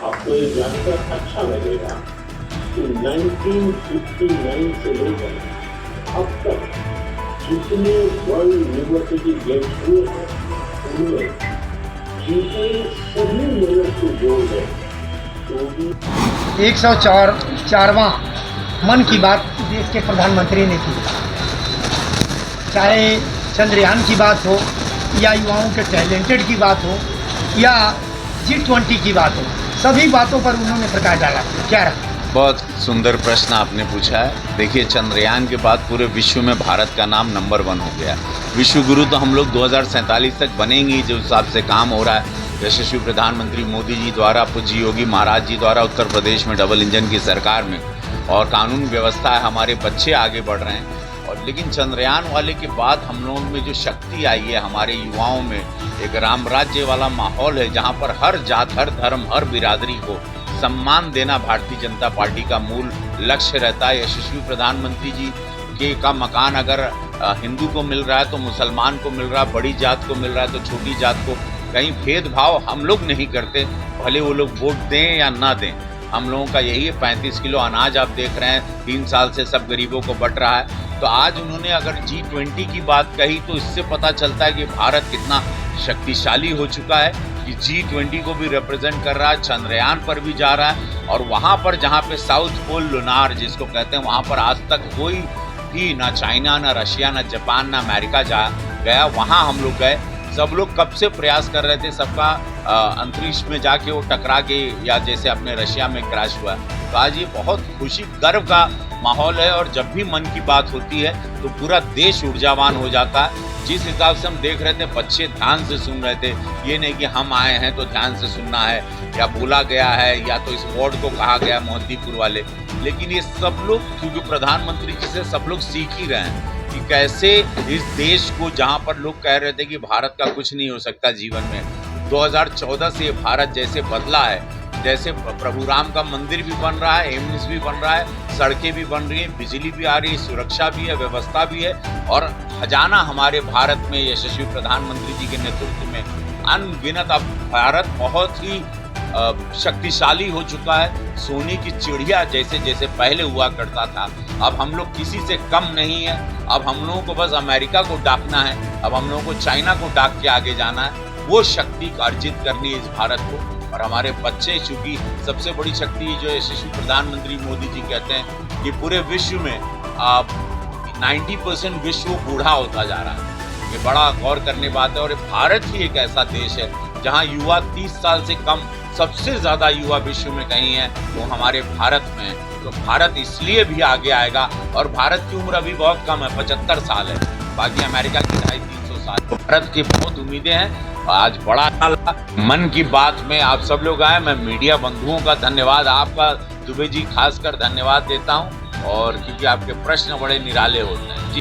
आपको ये जानकर अच्छा लगेगा कि 1959 से लेकर अब तक जितने वर्ल्ड यूनिवर्सिटी गेम्स हुए हैं उनमें जीते सभी मेडल को जोड़ दें तो भी 104वां मन की बात देश के प्रधानमंत्री ने की। चाहे चंद्रयान की बात हो या युवाओं के टैलेंटेड की बात हो या G20 की बात हो, सभी बातों पर उन्होंने प्रकाश डाला। क्या रहा? बहुत सुंदर प्रश्न आपने पूछा है। देखिए, चंद्रयान के बाद पूरे विश्व में भारत का नाम नंबर 1 हो गया। विश्व गुरु तो हम लोग 2047 तक बनेंगे, जो हिसाब से काम हो रहा है यशस्वी प्रधानमंत्री मोदी जी द्वारा, पूज्य योगी महाराज जी द्वारा उत्तर प्रदेश में डबल इंजन की सरकार में, और कानून व्यवस्था है, हमारे बच्चे आगे बढ़ रहे हैं। और लेकिन चंद्रयान वाले के बाद हम लोगों में जो शक्ति आई है, हमारे युवाओं में एक राम राज्य वाला माहौल है, जहाँ पर हर जात, हर धर्म, हर बिरादरी को सम्मान देना भारतीय जनता पार्टी का मूल लक्ष्य रहता है। यशस्वी प्रधानमंत्री जी के का मकान अगर हिंदू को मिल रहा है तो मुसलमान को मिल रहा है, बड़ी जात को मिल रहा है तो छोटी जात को, कहीं भेदभाव हम लोग नहीं करते, भले वो लोग वोट दें या ना दें। हम लोगों का यही है। 35 किलो अनाज आप देख रहे हैं, 3 साल से सब गरीबों को बंट रहा है। तो आज उन्होंने अगर G20 की बात कही तो इससे पता चलता है कि भारत कितना शक्तिशाली हो चुका है, कि G20 को भी रिप्रेजेंट कर रहा है, चंद्रयान पर भी जा रहा है। और वहाँ पर जहाँ पे साउथ पोल लुनार जिसको कहते हैं, वहाँ पर आज तक कोई भी ना चाइना, ना रशिया, ना जापान, ना अमेरिका गया, वहाँ हम लोग गए। सब लोग कब से प्रयास कर रहे थे, सबका अंतरिक्ष में जाके वो टकरा के, या जैसे अपने रशिया में क्रैश हुआ। तो आज ये बहुत खुशी, गर्व का माहौल है। और जब भी मन की बात होती है तो पूरा देश ऊर्जावान हो जाता है। जिस हिसाब से हम देख रहे थे, बच्चे ध्यान से सुन रहे थे, ये नहीं कि हम आए हैं तो ध्यान से सुनना है, या बोला गया है, या तो इस बोर्ड को कहा गया मोहद्दीपुर वाले। लेकिन ये सब लोग, क्योंकि प्रधानमंत्री जी से सब लोग सीख ही रहे हैं कि कैसे इस देश को, जहाँ पर लोग कह रहे थे कि भारत का कुछ नहीं हो सकता जीवन में, 2014 से भारत जैसे बदला है, जैसे प्रभु राम का मंदिर भी बन रहा है, एम्स भी बन रहा है, सड़कें भी बन रही हैं, बिजली भी आ रही है, सुरक्षा भी है, व्यवस्था भी है। और खजाना हमारे भारत में यशस्वी प्रधानमंत्री जी के नेतृत्व में अनगिनत, अब भारत बहुत ही शक्तिशाली हो चुका है। सोने की चिड़िया जैसे जैसे पहले हुआ करता था, अब हम लोग किसी से कम नहीं है। अब हम लोगों को बस अमेरिका को डाकना है, अब हम लोगों को चाइना को डाक के आगे जाना है। वो शक्ति अर्जित करनी है इस भारत को। और हमारे बच्चे, चूंकि सबसे बड़ी शक्ति जो यशस्वी प्रधानमंत्री मोदी जी कहते हैं कि पूरे विश्व में 90% विश्व बूढ़ा होता जा रहा है, ये बड़ा गौर करने बात है। और भारत ही एक ऐसा देश है जहां युवा 30 साल से कम, सबसे ज्यादा युवा विश्व में कहीं है वो हमारे भारत में है। तो भारत इसलिए भी आगे आएगा। और भारत की उम्र अभी बहुत कम है, 75 साल है, बाकी अमेरिका की 250-300 साल। तो भारत की बहुत उम्मीदें हैं। आज बड़ा मन की बात में आप सब लोग आए। मैं मीडिया बंधुओं का धन्यवाद, आपका दुबे जी खासकर धन्यवाद देता हूं, और क्योंकि आपके प्रश्न बड़े निराले होते हैं जी।